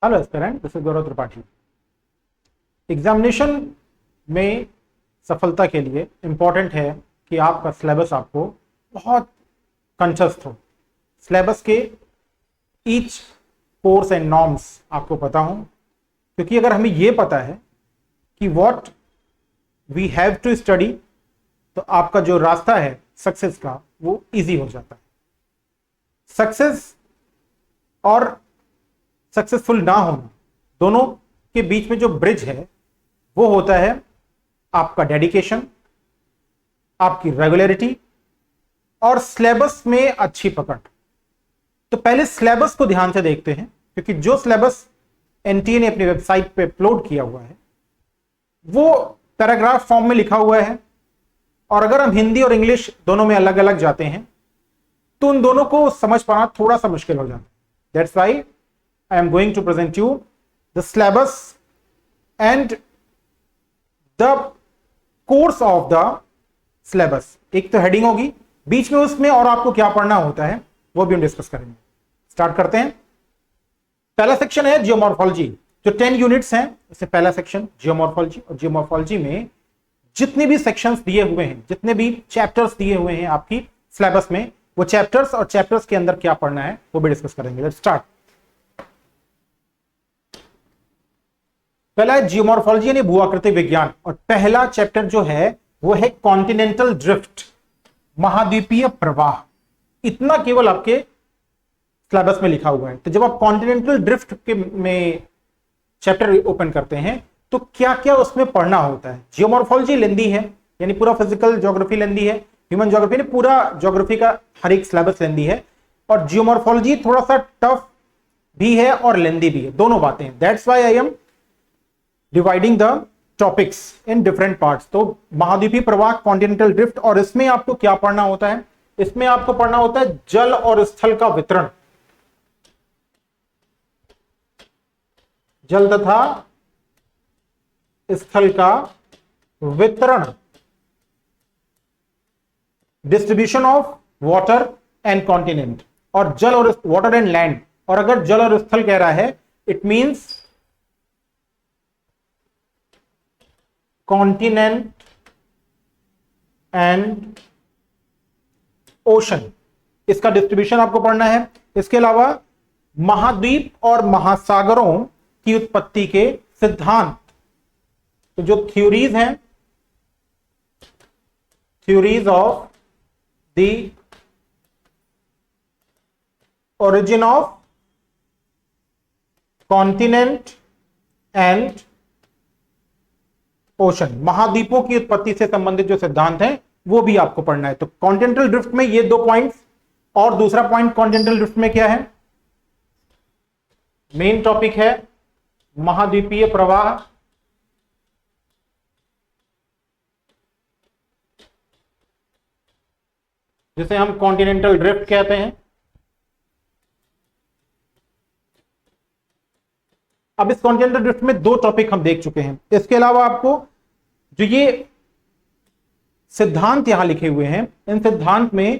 Hello aspirant, this is Gaurav Tripathi. Examination में सफलता के लिए इंपॉर्टेंट है कि आपका सिलेबस आपको बहुत कंठस्थ हो, सिलेबस के ईच कोर्स एंड नॉर्म्स आपको पता हो, क्योंकि अगर हमें यह पता है कि what we have to study, तो आपका जो रास्ता है सक्सेस का वो इजी हो जाता है। सक्सेस और सक्सेसफुल ना होना, दोनों के बीच में जो ब्रिज है वो होता है आपका डेडिकेशन, आपकी रेगुलरिटी और सिलेबस में अच्छी पकड़। तो पहले सिलेबस को ध्यान से देखते हैं, क्योंकि जो सिलेबस एनटीए ने अपनी वेबसाइट पे अपलोड किया हुआ है वो पैराग्राफ फॉर्म में लिखा हुआ है, और अगर हम हिंदी और इंग्लिश दोनों में अलग अलग जाते हैं तो उन दोनों को समझ पाना थोड़ा सा मुश्किल हो जाता है। That's why I am going to present you the syllabus and the course of the syllabus। एक तो हेडिंग होगी, बीच में उसमें और आपको क्या पढ़ना होता है वो भी हम डिस्कस करेंगे। स्टार्ट करते हैं। पहला सेक्शन है जियोमॉर्फोलॉजी, जो 10 यूनिट्स हैं उससे पहला सेक्शन जियोमॉर्फोलॉजी। और जियोमॉर्फोलॉजी में जितने भी सेक्शंस दिए हुए हैं, जितने भी चैप्टर्स दिए हुए हैं आपकी सिलेबस में, वो चैप्टर्स और चैप्टर्स के अंदर क्या पढ़ना है वो भी डिस्कस करेंगे। Let's start. पहला है जियोमॉर्फोलॉजी यानी भूआकृति विज्ञान, और पहला चैप्टर जो है वो है कॉन्टिनेंटल ड्रिफ्ट, महाद्वीपीय प्रवाह। इतना केवल आपके सिलेबस में लिखा हुआ है। तो जब आप कॉन्टिनेंटल ड्रिफ्ट के में चैप्टर ओपन करते हैं तो क्या क्या उसमें पढ़ना होता है। जियोमॉर्फोलॉजी लेंदी है, यानी पूरा फिजिकल ज्योग्राफी लेंदी है, ह्यूमन ज्योग्राफी ने पूरा ज्योग्राफी का हर एक सिलेबस लेंदी है, और जियोमॉर्फोलॉजी थोड़ा सा टफ भी है और लेंदी भी है, दोनों बातें हैं। That's why I am dividing the topics in different parts. तो महाद्वीपीय प्रवाह, कॉन्टिनेंटल ड्रिफ्ट, और इसमें आपको क्या पढ़ना होता है? इसमें आपको पढ़ना होता है जल और स्थल का वितरण, जल तथा स्थल का वितरण, distribution of water and continent, और जल और वाटर एंड लैंड। और अगर जल और स्थल कह रहा है, it means continent and ocean, इसका डिस्ट्रीब्यूशन आपको पढ़ना है। इसके अलावा महाद्वीप और महासागरों की उत्पत्ति के सिद्धांत, तो जो थ्योरीज हैं, theories of the origin of continent and ocean, महाद्वीपों की उत्पत्ति से संबंधित जो सिद्धांत हैं वो भी आपको पढ़ना है। तो कॉन्टिनेंटल ड्रिफ्ट में ये 2 पॉइंट्स, और दूसरा पॉइंट कॉन्टिनेंटल ड्रिफ्ट में क्या है, मेन टॉपिक है महाद्वीपीय प्रवाह, जिसे हम कॉन्टिनेंटल ड्रिफ्ट कहते हैं। अब इस कॉन्टिनेंटल ड्रिफ्ट में 2 टॉपिक हम देख चुके हैं। इसके अलावा आपको जो ये सिद्धांत यहां लिखे हुए हैं, इन सिद्धांत में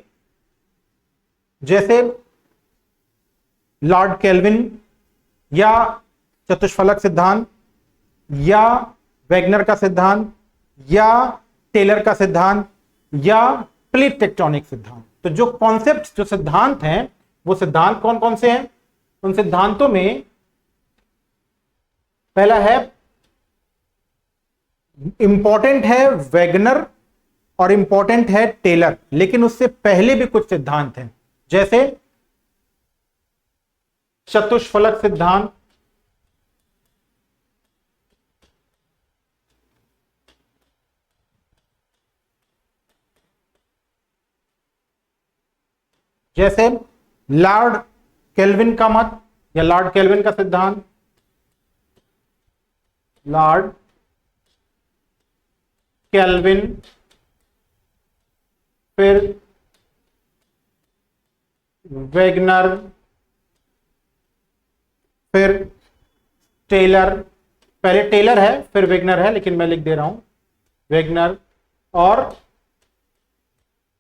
जैसे लॉर्ड केल्विन या चतुष्फलक सिद्धांत या वैगनर का सिद्धांत या टेलर का सिद्धांत या प्लेट टेक्टोनिक सिद्धांत, तो जो कॉन्सेप्ट, जो सिद्धांत हैं, वो सिद्धांत कौन कौन से हैं? उन सिद्धांतों में पहला है, इंपॉर्टेंट है वैगनर और इंपॉर्टेंट है टेलर, लेकिन उससे पहले भी कुछ सिद्धांत हैं, जैसे चतुष्फलक सिद्धांत, जैसे लॉर्ड केल्विन का मत या लॉर्ड केल्विन का सिद्धांत, लॉर्ड केल्विन, फिर वैगनर, फिर टेलर। पहले टेलर है फिर वैगनर है, लेकिन मैं लिख दे रहा हूं वैगनर, और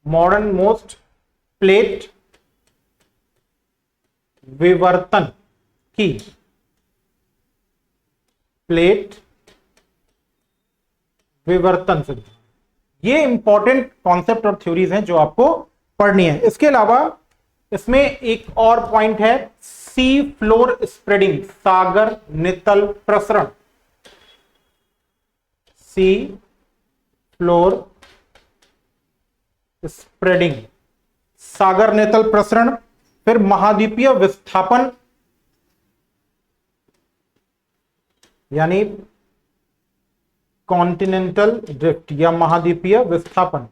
मॉडर्न मोस्ट प्लेट विवर्तन की प्लेट विवर्तन सिद्धांत। ये इंपॉर्टेंट कॉन्सेप्ट और थ्योरीज हैं जो आपको पढ़नी है। इसके अलावा इसमें एक और पॉइंट है, सी फ्लोर स्प्रेडिंग, सागर नितल प्रसरण। सी फ्लोर स्प्रेडिंग, सागर नितल प्रसरण। फिर महाद्वीपीय विस्थापन, यानी कॉन्टिनेंटल ड्रिफ्ट या महाद्वीपीय विस्थापन।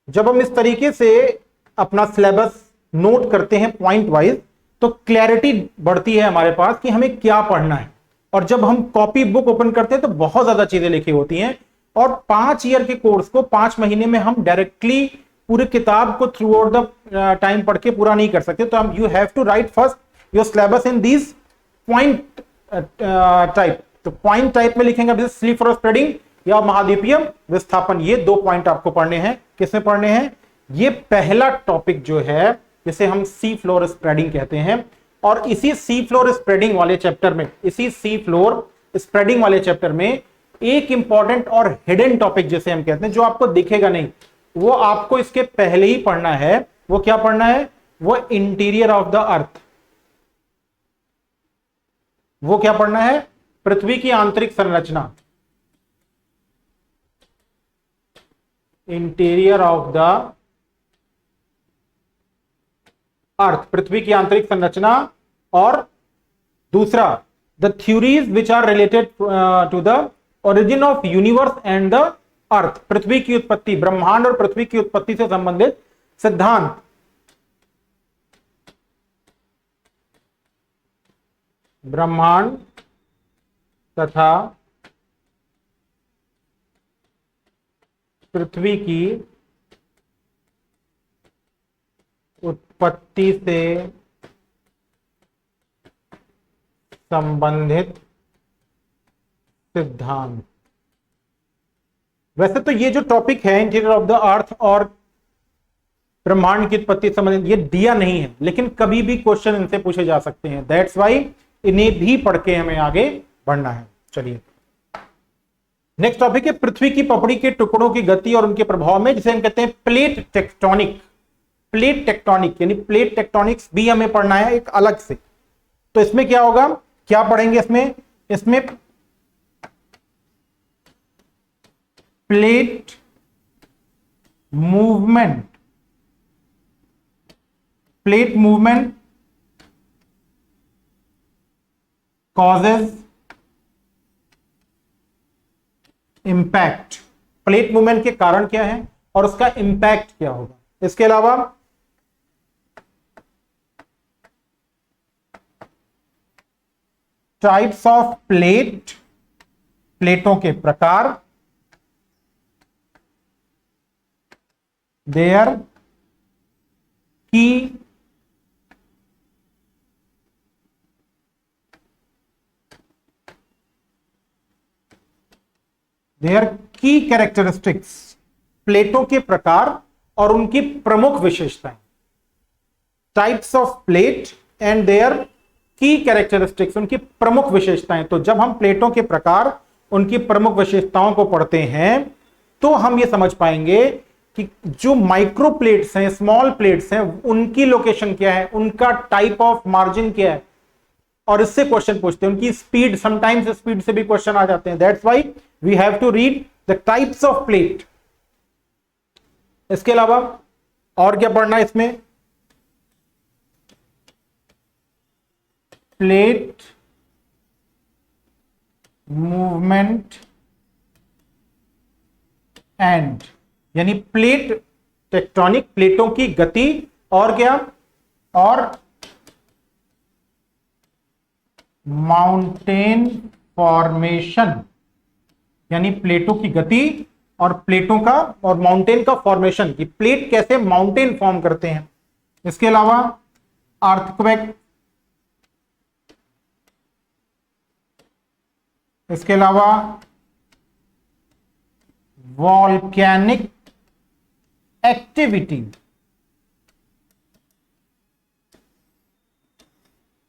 जब हम इस तरीके से अपना सिलेबस नोट करते हैं पॉइंट वाइज, तो क्लैरिटी बढ़ती है हमारे पास कि हमें क्या पढ़ना है। और जब हम कॉपी बुक ओपन करते हैं तो बहुत ज्यादा चीजें लिखी होती हैं, और 5 ईयर के कोर्स को 5 महीने में हम डायरेक्टली पूरी किताब को थ्रू आउट द टाइम पढ़ के पूरा नहीं कर सकते। तो हम you have to write first your syllabus in this point type. तो पॉइंट टाइप में लिखेंगे, जैसे सी फ्लोर स्प्रेडिंग या महाद्वीपीय विस्थापन। ये 2 पॉइंट आपको पढ़ने हैं। किसमें पढ़ने हैं? ये पहला टॉपिक जो है जिसे हम सी फ्लोर स्प्रेडिंग कहते हैं। और इसी सी फ्लोर स्प्रेडिंग वाले चैप्टर में, इसी सी फ्लोर स्प्रेडिंग वाले चैप्टर में एक इंपॉर्टेंट और हिडन टॉपिक जिसे हम कहते हैं, जो आपको दिखेगा नहीं, वो आपको इसके पहले ही पढ़ना है। वो क्या पढ़ना है? वो इंटीरियर ऑफ द अर्थ। वो क्या पढ़ना है? पृथ्वी की आंतरिक संरचना, इंटीरियर ऑफ द अर्थ, पृथ्वी की आंतरिक संरचना। और दूसरा, the theories which are related to the origin of universe and the earth, पृथ्वी की उत्पत्ति, ब्रह्मांड और पृथ्वी की उत्पत्ति से संबंधित सिद्धांत। ब्रह्मांड तथा पृथ्वी की उत्पत्ति से संबंधित सिद्धांत। वैसे तो ये जो टॉपिक है इंटीरियर ऑफ द अर्थ और ब्रह्मांड की उत्पत्ति संबंधित, ये दिया नहीं है, लेकिन कभी भी क्वेश्चन इनसे पूछे जा सकते हैं। दैट्स वाई इन्हें भी पढ़ के हमें आगे बढ़ना है। चलिए, नेक्स्ट टॉपिक है पृथ्वी की पपड़ी के टुकड़ों की गति और उनके प्रभाव में, जिसे हम कहते हैं प्लेट टेक्टोनिक। प्लेट टेक्टोनिक यानी प्लेट टेक्टोनिक्स भी हमें पढ़ना है एक अलग से। तो इसमें क्या होगा, क्या पढ़ेंगे इसमें plate movement, plate movement causes impact, plate movement के कारण क्या है और उसका इंपैक्ट क्या होगा। इसके अलावा टाइप्स ऑफ प्लेट, प्लेटों के प्रकार, देयर की कैरेक्टरिस्टिक्स, प्लेटों के प्रकार और उनकी प्रमुख विशेषताएं। Types of plate and their की कैरेक्टरिस्टिक्स, उनकी प्रमुख विशेषताएं। तो जब हम प्लेटों के प्रकार, उनकी प्रमुख विशेषताओं को पढ़ते हैं, तो हम ये समझ पाएंगे कि जो माइक्रो प्लेट्स हैं, स्मॉल प्लेट्स हैं, उनकी लोकेशन क्या है, उनका टाइप ऑफ मार्जिन क्या है, और इससे क्वेश्चन पूछते हैं। उनकी स्पीड, समटाइम्स स्पीड से भी क्वेश्चन आ जाते हैं। That's why we have to read the types of plate. इसके अलावा और क्या पढ़ना है इसमें? प्लेट मूवमेंट एंड, यानी प्लेट टेक्टोनिक, प्लेटों की गति, और क्या, और माउंटेन फॉर्मेशन, यानी प्लेटों की गति और प्लेटों का और माउंटेन का फॉर्मेशन, कि प्लेट कैसे माउंटेन फॉर्म करते हैं। इसके अलावा अर्थक्वेक, इसके अलावा वॉल्केनिक एक्टिविटी,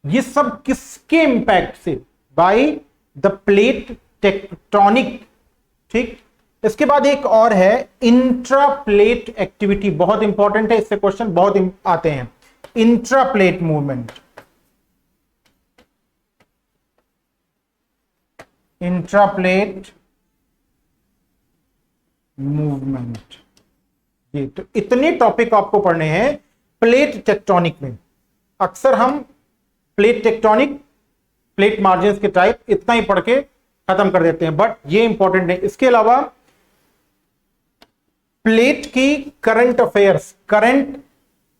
ये सब किसके इंपैक्ट से? By the plate tectonic. ठीक, इसके बाद एक और है इंट्रा प्लेट एक्टिविटी, बहुत इंपॉर्टेंट है, इससे क्वेश्चन बहुत आते हैं। Intra plate movement, intra plate movement, ये तो इतने टॉपिक आपको पढ़ने हैं प्लेट टेक्टोनिक में। अक्सर हम प्लेट टेक्टोनिक, प्लेट मार्जिन के टाइप इतना ही पढ़ के खत्म कर देते हैं, बट ये इंपॉर्टेंट है। इसके अलावा प्लेट की करंट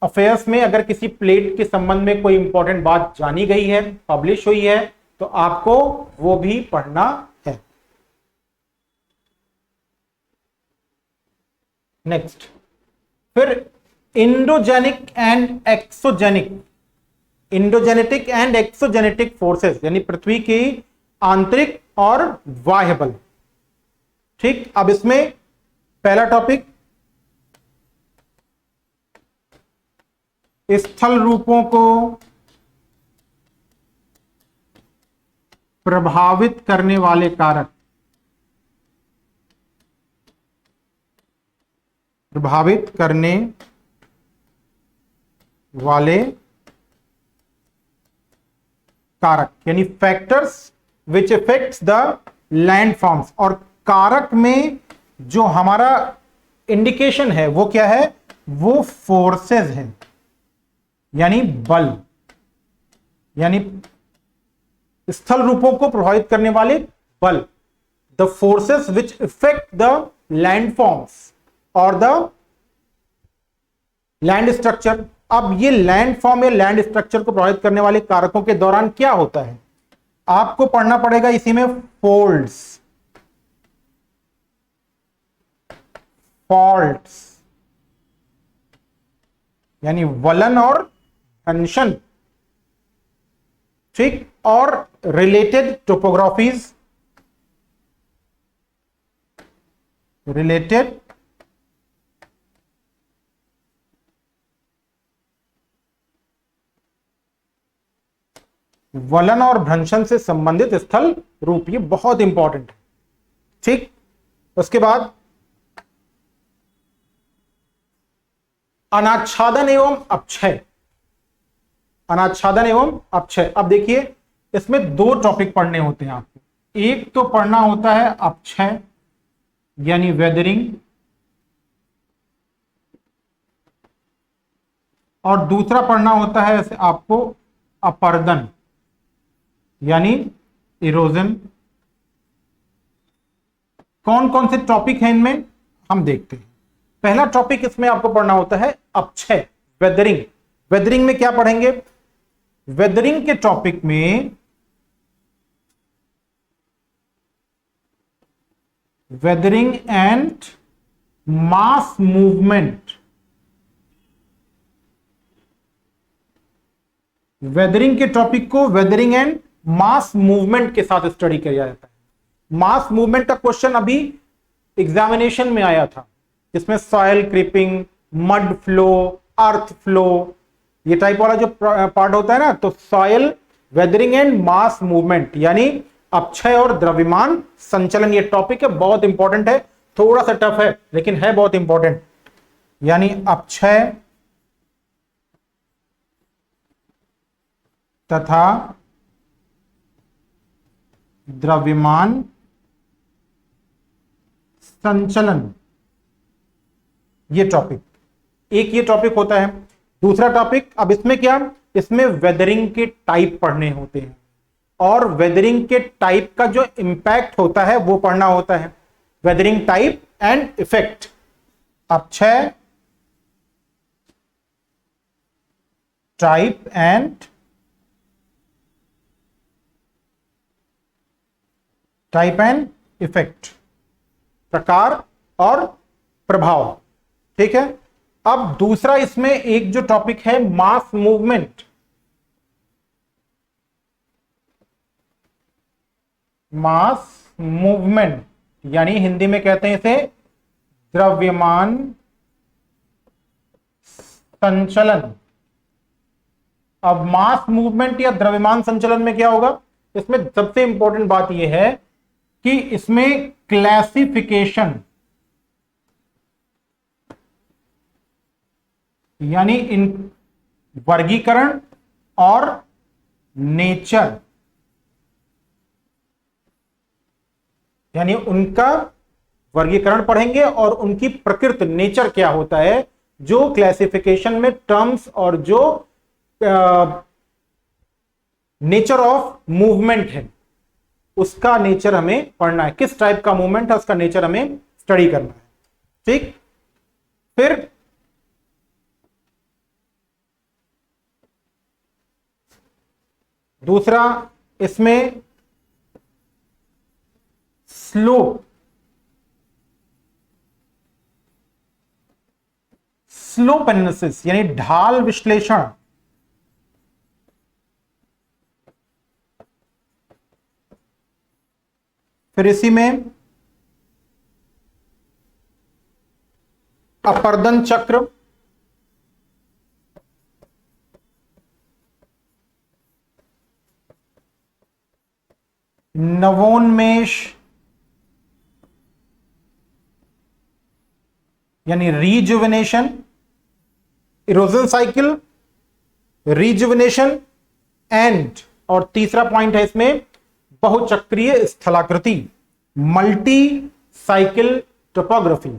अफेयर्स में अगर किसी प्लेट के संबंध में कोई इंपॉर्टेंट बात जानी गई है, पब्लिश हुई है, तो आपको वो भी पढ़ना है। नेक्स्ट, फिर इंडोजेनिक एंड एक्सोजेनेटिक फोर्सेस, यानी पृथ्वी की आंतरिक और बाह्य बल। ठीक, अब इसमें पहला टॉपिक स्थल रूपों को प्रभावित करने वाले कारक, प्रभावित करने वाले कारक, यानी factors which effects the land forms. और कारक में जो हमारा इंडिकेशन है वो क्या है? वो फोर्सेस है, यानी बल, यानी स्थल रूपों को प्रभावित करने वाले बल, the forces which effect the land forms और द लैंड स्ट्रक्चर। अब ये लैंड फॉर्म या लैंड स्ट्रक्चर को प्रभावित करने वाले कारकों के दौरान क्या होता है आपको पढ़ना पड़ेगा। इसी में फोल्ड्स, फॉल्ट्स, यानी वलन और टेंशन। ठीक, और रिलेटेड टोपोग्राफीज, रिलेटेड वलन और भ्रंशन से संबंधित स्थल रूप, ये बहुत इंपॉर्टेंट है। ठीक, उसके बाद अनाच्छादन एवं अपक्षय, अनाच्छादन एवं अपक्षय। अब देखिए इसमें दो टॉपिक पढ़ने होते हैं आपको। एक तो पढ़ना होता है अपक्षय यानी वेदरिंग, और दूसरा पढ़ना होता है आपको अपर्दन यानी इरोजन। कौन कौन से टॉपिक हैं इनमें हम देखते हैं। पहला टॉपिक इसमें आपको पढ़ना होता है अपक्षय, वेदरिंग। वेदरिंग में क्या पढ़ेंगे? वेदरिंग के टॉपिक में weathering and mass movement, weathering के टॉपिक को वेदरिंग एंड मास मूवमेंट के साथ स्टडी किया जाता है। मास मूवमेंट का क्वेश्चन अभी एग्जामिनेशन में आया था, जिसमें सॉइल क्रीपिंग, मड फ्लो, अर्थ फ्लो, ये टाइप वाला जो पार्ट होता है ना, तो soil, weathering and mass movement यानी अपक्षय और द्रव्यमान संचलन, ये टॉपिक है, बहुत इंपॉर्टेंट है। थोड़ा सा टफ है लेकिन है बहुत इंपॉर्टेंट। यानी अपक्षय तथा द्रव्यमान संचलन, ये टॉपिक, एक ये टॉपिक होता है। दूसरा टॉपिक, अब इसमें क्या, इसमें वेदरिंग के टाइप पढ़ने होते हैं और वेदरिंग के टाइप का जो इंपैक्ट होता है वो पढ़ना होता है। वेदरिंग टाइप एंड इफेक्ट, अपक्षय टाइप एंड इफेक्ट, प्रकार और प्रभाव। ठीक है। अब दूसरा इसमें एक जो टॉपिक है मास मूवमेंट, मास मूवमेंट यानी हिंदी में कहते हैं इसे द्रव्यमान संचलन। अब मास मूवमेंट या द्रव्यमान संचलन में क्या होगा, इसमें सबसे इंपॉर्टेंट बात यह है कि इसमें क्लासिफिकेशन यानी इन वर्गीकरण और नेचर, यानी उनका वर्गीकरण पढ़ेंगे और उनकी प्रकृति नेचर क्या होता है, जो क्लासिफिकेशन में टर्म्स और जो नेचर ऑफ मूवमेंट है उसका नेचर हमें पढ़ना है, किस टाइप का मूवमेंट है उसका नेचर हमें स्टडी करना है। ठीक, फिर दूसरा इसमें स्लोप एनालिसिस यानी ढाल विश्लेषण, फिर इसी में अपर्दन चक्र, नवोन्मेष यानी रीजुविनेशन, इरोजन साइकिल, रीजुविनेशन एंड, और तीसरा पॉइंट है इसमें बहुचक्रीय स्थलाकृति, मल्टी साइकिल टोपोग्राफी।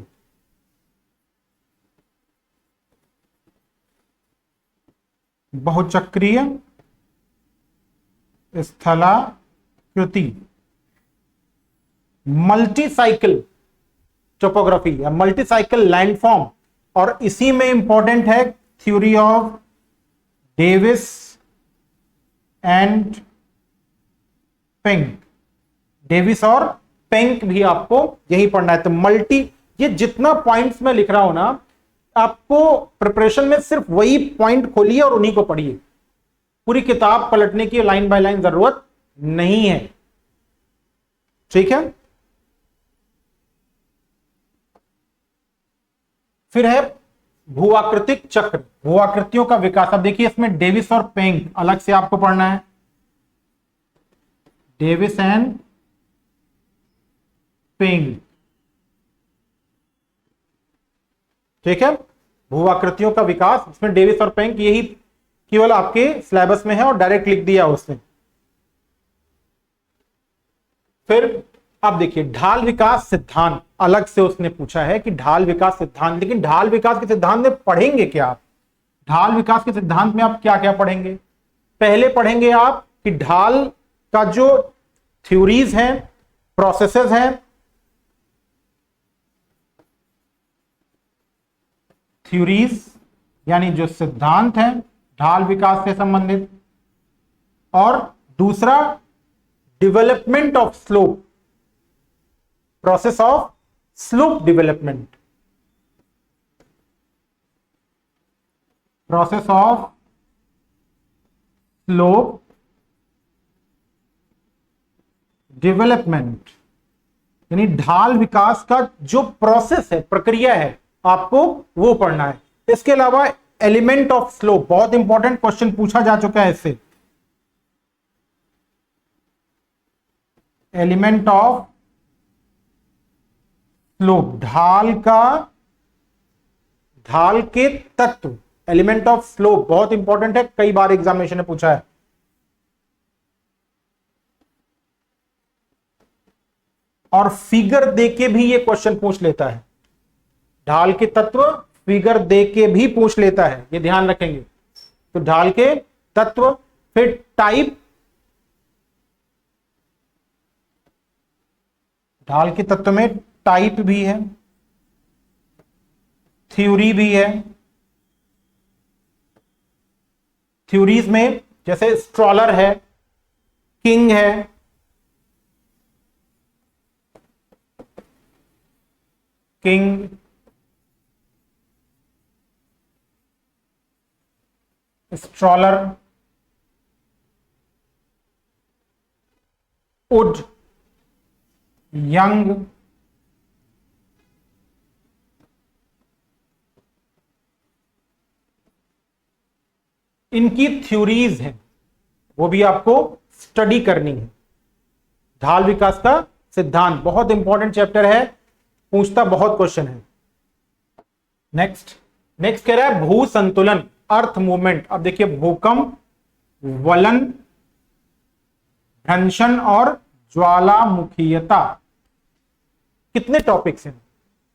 बहुचक्रीय स्थलाकृति, मल्टी साइकिल टोपोग्राफी या मल्टी साइकिल लैंडफॉर्म, और इसी में इंपॉर्टेंट है theory of Davis and Penck. Davis और पेंक भी आपको यही पढ़ना है। तो मल्टी, ये जितना पॉइंट्स में लिख रहा हूं ना, आपको प्रिपरेशन में सिर्फ वही पॉइंट खोलिए और उन्हीं को पढ़िए, पूरी किताब पलटने की लाइन बाय लाइन जरूरत नहीं है। ठीक है, फिर है भूआकृतिक चक्र, भूआकृतियों का विकास। अब देखिए इसमें डेविस और पेंक अलग से आपको पढ़ना है, डेविस एंड पेंक। ठीक है, भूआकृतियों का विकास, इसमें डेविस और पेंक यही केवल आपके सिलेबस में है और डायरेक्ट लिख दिया उसने। फिर अब देखिए ढाल विकास सिद्धांत, अलग से उसने पूछा है कि ढाल विकास सिद्धांत, लेकिन ढाल विकास के सिद्धांत में पढ़ेंगे क्या आप? ढाल विकास के सिद्धांत में आप क्या क्या पढ़ेंगे? पहले पढ़ेंगे आप कि ढाल का जो थ्योरीज हैं, प्रोसेसेस हैं, थ्योरीज यानी जो सिद्धांत हैं ढाल विकास से संबंधित, और दूसरा development of slope, process of slope development, process of slope development, यानी ढाल विकास का जो प्रोसेस है, प्रक्रिया है, आपको वो पढ़ना है। इसके अलावा एलिमेंट ऑफ स्लोप, बहुत इंपॉर्टेंट क्वेश्चन पूछा जा चुका है इससे, एलिमेंट ऑफ स्लोप, ढाल के तत्व, एलिमेंट ऑफ स्लोप बहुत इंपॉर्टेंट है, कई बार एग्जामिनेशन ने पूछा है। और फिगर देके भी ये क्वेश्चन पूछ लेता है, ढाल के तत्व फिगर देके भी पूछ लेता है, ये ध्यान रखेंगे। तो ढाल के तत्व, फिर टाइप, ढाल के तत्व में टाइप भी है, थ्योरी भी है। थ्योरीज में जैसे स्ट्रॉलर है, किंग है, किंग, स्ट्रॉलर, वुड, यंग, इनकी थ्योरीज हैं, वो भी आपको स्टडी करनी है। ढाल विकास का सिद्धांत बहुत इंपॉर्टेंट चैप्टर है, पूछता बहुत क्वेश्चन है। नेक्स्ट नेक्स्ट कह रहा है भू संतुलन, अर्थ मूवमेंट। अब देखिए भूकंप, वलन, भ्रंशन और ज्वालामुखीयता, कितने टॉपिक्स हैं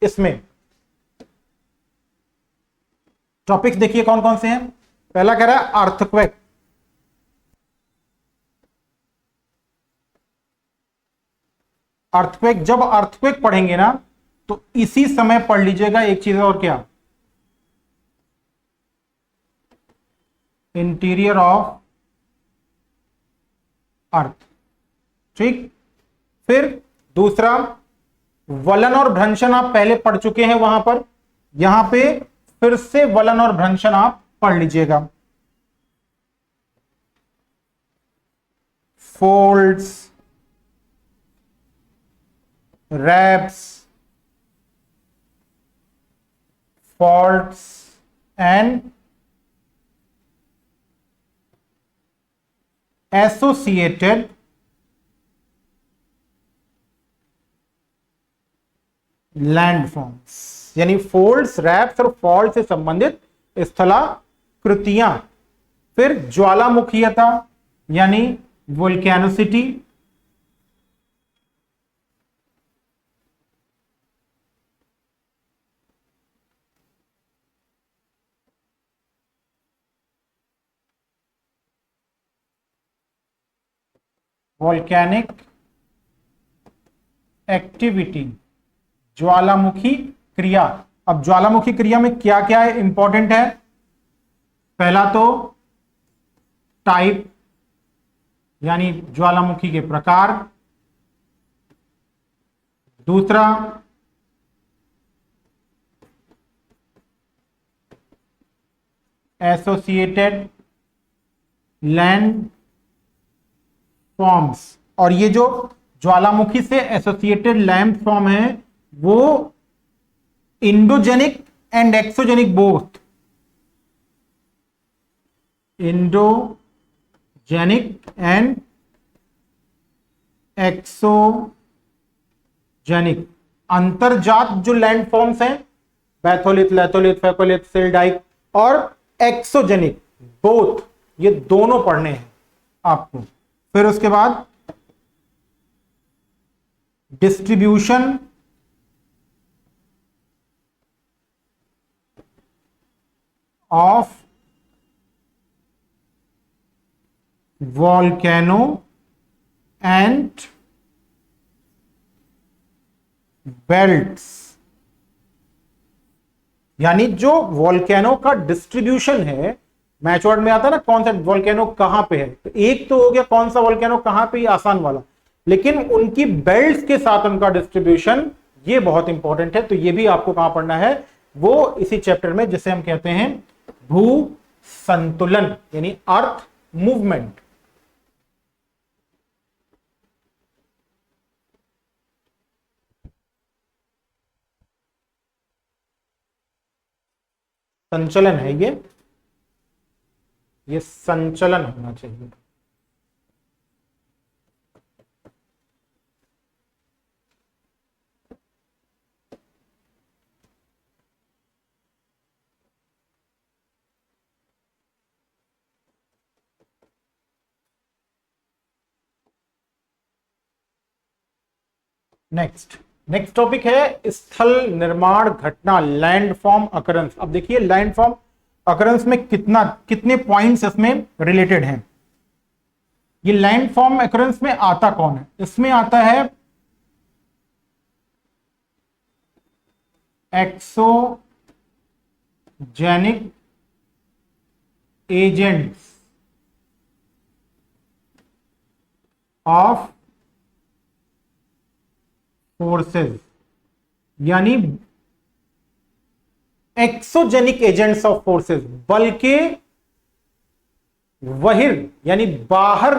इसमें? टॉपिक्स देखिए कौन कौन से हैं। पहला कह रहा है अर्थक्वेक, अर्थक्वेक। जब अर्थक्वेक पढ़ेंगे ना तो इसी समय पढ़ लीजिएगा एक चीज और, क्या? इंटीरियर ऑफ अर्थ, ठीक। फिर दूसरा वलन और भ्रंशन आप पहले पढ़ चुके हैं वहां पर, यहां पे फिर से वलन और भ्रंशन आप पढ़ लीजिएगा। Folds, warps, faults and associated landforms, यानी फोल्ड्स, रैप्स और फॉल्ट से संबंधित स्थलाकृतियां। फिर ज्वालामुखीयता यानी वोल्केनोसिटी, वोल्केनिक एक्टिविटी, ज्वालामुखी क्रिया। अब ज्वालामुखी क्रिया में क्या क्या है इंपॉर्टेंट है? पहला तो टाइप यानी ज्वालामुखी के प्रकार, दूसरा एसोसिएटेड लैंड फॉर्म्स। और ये जो ज्वालामुखी से एसोसिएटेड लैंड फॉर्म है वो endogenic and exogenic both, endogenic and exogenic, अंतर्जात जो लैंड फॉर्म्स हैं, बैथोलिथ, लैथोलिथ, फेकोलिथ, सिल्डाइक, और एक्सोजेनिक बोथ, ये दोनों पढ़ने हैं आपको। फिर उसके बाद distribution of volcano and belts, यानी जो वॉल्केनो का डिस्ट्रीब्यूशन है, मैच वर्ड में आता है ना कौन सा वॉल्केनो कहां पे है, तो एक तो हो गया कौन सा वॉल्केनो कहां पे, आसान वाला, लेकिन उनकी बेल्ट्स के साथ उनका डिस्ट्रीब्यूशन ये बहुत इंपॉर्टेंट है। तो ये भी आपको कहां पढ़ना है, वो इसी चैप्टर में जिसे हम कहते हैं भू संतुलन यानी अर्थ मूवमेंट। संचलन है ये संचलन होना चाहिए। नेक्स्ट टॉपिक है स्थल निर्माण घटना, लैंडफॉर्म अकरेंस। अब देखिए लैंडफॉर्म अकरेंस में कितने पॉइंट्स इसमें रिलेटेड हैं। ये लैंडफॉर्म अकरेंस में आता कौन है? इसमें आता है एक्सोजेनिक एजेंट्स ऑफ फोर्सेस, यानी एक्सोजेनिक एजेंट्स ऑफ फोर्सेस, बल के बहिर यानी बाहर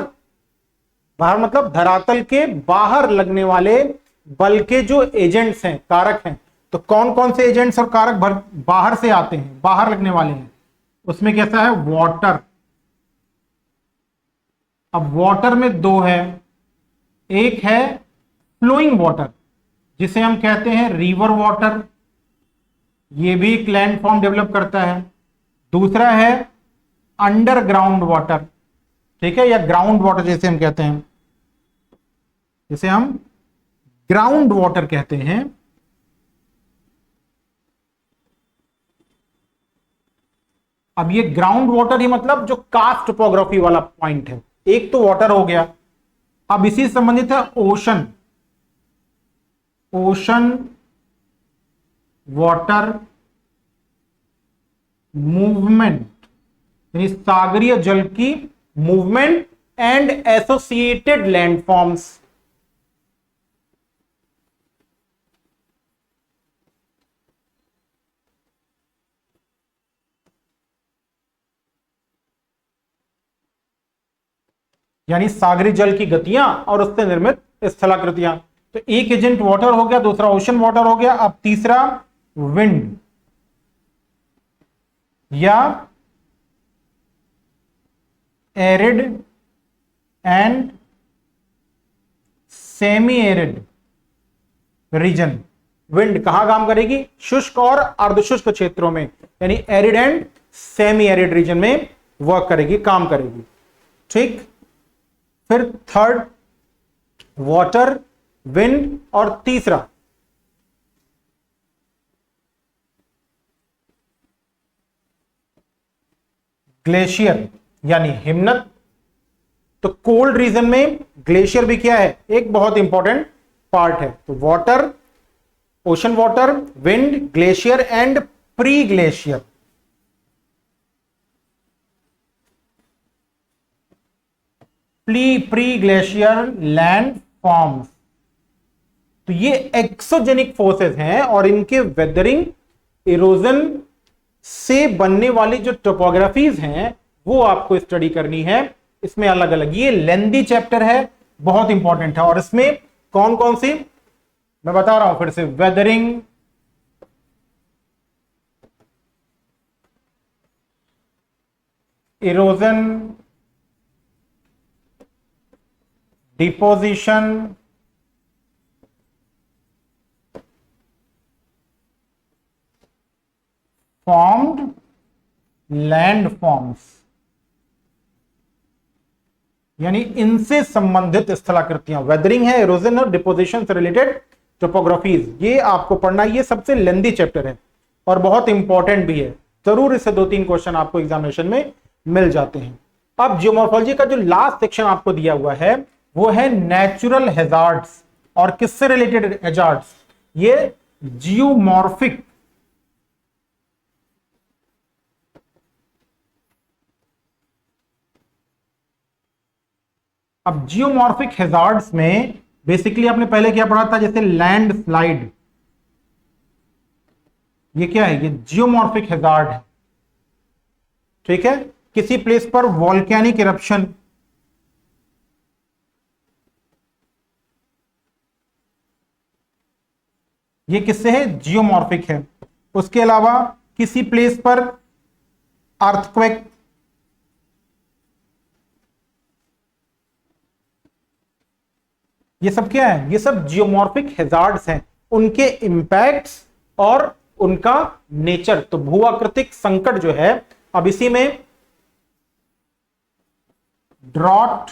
मतलब धरातल के बाहर लगने वाले बल के जो एजेंट्स हैं, कारक हैं। तो कौन कौन से एजेंट्स और कारक बाहर से आते हैं, बाहर लगने वाले हैं? उसमें कैसा है? वाटर, अब वाटर में दो है, एक है फ्लोइंग वाटर जिसे हम कहते हैं रिवर वाटर, ये भी एक लैंड फॉर्म डेवलप करता है। दूसरा है अंडरग्राउंड वाटर, ठीक है, या ग्राउंड वाटर जैसे हम कहते हैं, जिसे हम ग्राउंड वाटर कहते हैं। अब ये ग्राउंड वाटर ही मतलब जो कास्ट टोपोग्राफी वाला पॉइंट है। एक तो वाटर हो गया, अब इसी से संबंधित है ओशन। ओशन वाटर मूवमेंट, यानी सागरीय जल की मूवमेंट एंड एसोसिएटेड लैंडफॉर्म्स। यानी सागरी जल की गतियां और उससे निर्मित स्थलाकृतियां। तो एक एजेंट वाटर हो गया, दूसरा ओशन वाटर हो गया, अब तीसरा विंड या arid and semi arid region. Wind कहां काम करेगी? शुष्क और अर्धशुष्क क्षेत्रों में, यानी arid and semi arid region में वर्क करेगी, काम करेगी। ठीक, फिर थर्ड वाटर, विंड, और तीसरा ग्लेशियर यानी हिमनद। तो कोल्ड रीजन में ग्लेशियर भी क्या है? एक बहुत इंपॉर्टेंट पार्ट है। तो water, ocean water, wind, glacier and pre glacier. Pre glacier land forms. तो ये एक्सोजेनिक फोर्सेस हैं और इनके वेदरिंग, इरोजन से बनने वाली जो टोपोग्राफीज हैं वो आपको स्टडी करनी है। इसमें अलग अलग, ये लेंदी चैप्टर है, बहुत इंपॉर्टेंट है। और इसमें कौन कौन सी, मैं बता रहा हूं फिर से, weathering, erosion, deposition, formed land forms, यानी इनसे संबंधित स्थलाकृतियां। वेदरिंग है, इरोजन और डिपोजिशन से रिलेटेड टोपोग्राफीज, ये आपको पढ़ना। ये सबसे लेंदी चैप्टर है और बहुत इंपॉर्टेंट भी है। जरूर इससे 2-3 क्वेश्चन आपको एग्जामिनेशन में मिल जाते हैं। अब जियोमॉर्फोलॉजी का जो लास्ट सेक्शन आपको दिया हुआ है वो है नेचुरल हैजार्ड्स। और किससे रिलेटेड हैजार्ड्स? ये जियोमॉर्फिक, अब जियोमॉर्फिक हैजार्ड्स में बेसिकली आपने पहले क्या पढ़ा था? जैसे लैंड स्लाइड, ये क्या है? ये जियोमॉर्फिक हैजार्ड है, ठीक है। किसी प्लेस पर वॉल्केनिक इरप्शन, ये किससे है? जियोमॉर्फिक है। उसके अलावा किसी प्लेस पर अर्थक्वेक, ये सब क्या है? ये सब जियोमॉर्फिक हैजार्ड्स हैं, उनके इंपैक्ट्स और उनका नेचर। तो भूआकृतिक संकट जो है, अब इसी में ड्रॉट,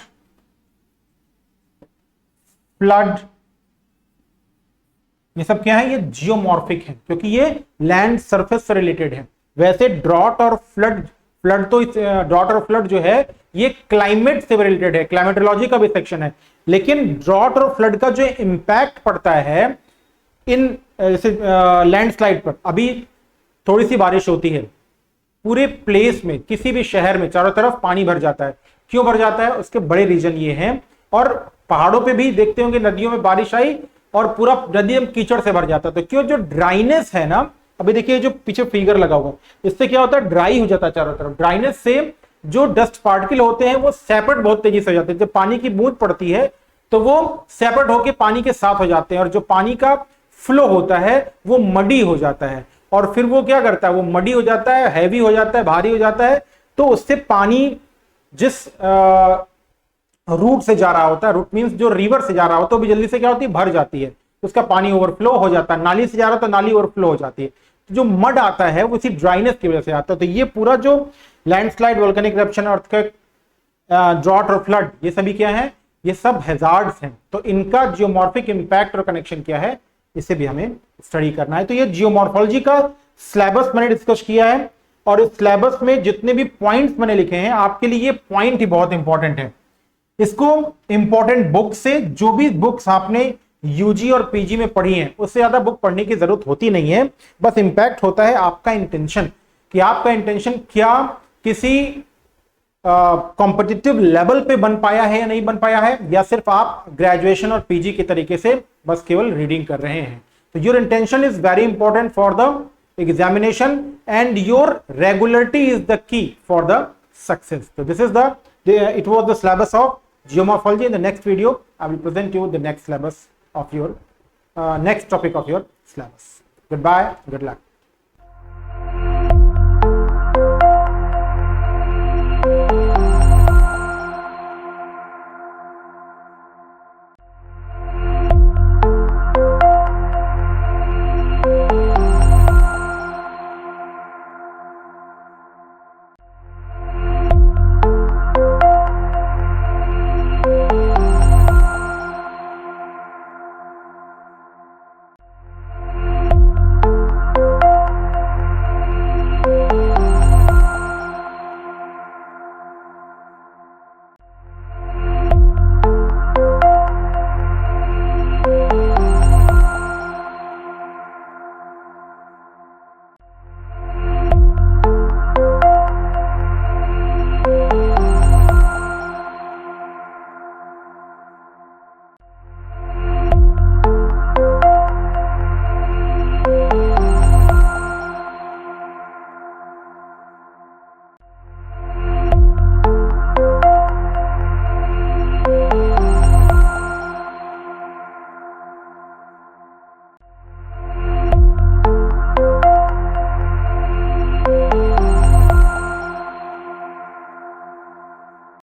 फ्लड, ये सब क्या है? ये जियोमॉर्फिक है क्योंकि ये लैंड सरफेस से रिलेटेड है। वैसे ड्रॉट और फ्लड, ड्रॉट और फ्लड जो है ये क्लाइमेट से रिलेटेड है, क्लाइमेटोलॉजी का भी सेक्शन है। लेकिन ड्रॉट और फ्लड का जो इंपैक्ट पड़ता है इन लैंडस्लाइड पर, अभी थोड़ी सी बारिश होती है, पूरे प्लेस में, किसी भी शहर में चारों तरफ पानी भर जाता है। क्यों भर जाता है? उसके बड़े रीजन ये हैं। और पहाड़ों पे भी देखते होंगे, नदियों में बारिश आई और पूरा नदी कीचड़ से भर जाता है। तो क्यों? जो ड्राइनेस है ना, अभी देखिए जो पीछे फिगर लगा हुआ, इससे क्या होता है? ड्राई हो जाता है चारों तरफ। ड्राइनेस से जो डस्ट पार्टिकल होते हैं वो सेपरेट बहुत तेजी से हो जाते हैं। जब पानी की बूंद पड़ती है तो वो सेपरेट होकर पानी के साथ हो जाते हैं, और जो पानी का फ्लो होता है वो मडी हो जाता है। और फिर वो क्या करता है? वो मडी हो जाता है, हैवी हो जाता है, भारी हो जाता है। तो उससे पानी जिस रूट से जा रहा होता है, रूट मीन्स जो रिवर से जा रहा होता है, वो भी जल्दी से क्या होती है, भर जाती है, तो उसका पानी ओवरफ्लो हो जाता है। नाली से जा रहा है तो नाली ओवरफ्लो हो जाती है। तो जो मड आता है वो इसी ड्राइनेस की वजह से आता है। तो ये पूरा जो landslide, volcanic eruption, earthquake, drought और फ्लड, ये सभी क्या है, ये सब हैजार्ड्स हैं। तो इनका जियोमॉर्फिक इंपैक्ट और कनेक्शन क्या है, इसे भी हमें स्टडी करना है। तो ये जियोमॉर्फोलॉजी का सिलेबस मैंने डिस्कस किया है, और इस सिलेबस में जितने भी पॉइंट्स मैंने लिखे हैं आपके लिए, ये पॉइंट ही बहुत इंपॉर्टेंट है। इसको इंपॉर्टेंट बुक से, जो भी बुक्स आपने यूजी और पीजी में पढ़ी हैं, उससे ज्यादा बुक पढ़ने की जरूरत होती नहीं है। बस इंपैक्ट होता है आपका इंटेंशन, कि आपका इंटेंशन क्या किसी कॉम्पिटिटिव लेवल पे बन पाया है या नहीं बन पाया है, या सिर्फ आप ग्रेजुएशन और पीजी के तरीके से बस केवल रीडिंग कर रहे हैं। तो your intention is very important for the examination, and your regularity is the key for the success. So this is it was the syllabus of geomorphology. In the next video I will present you the next syllabus of your next topic of your syllabus. Goodbye, good luck.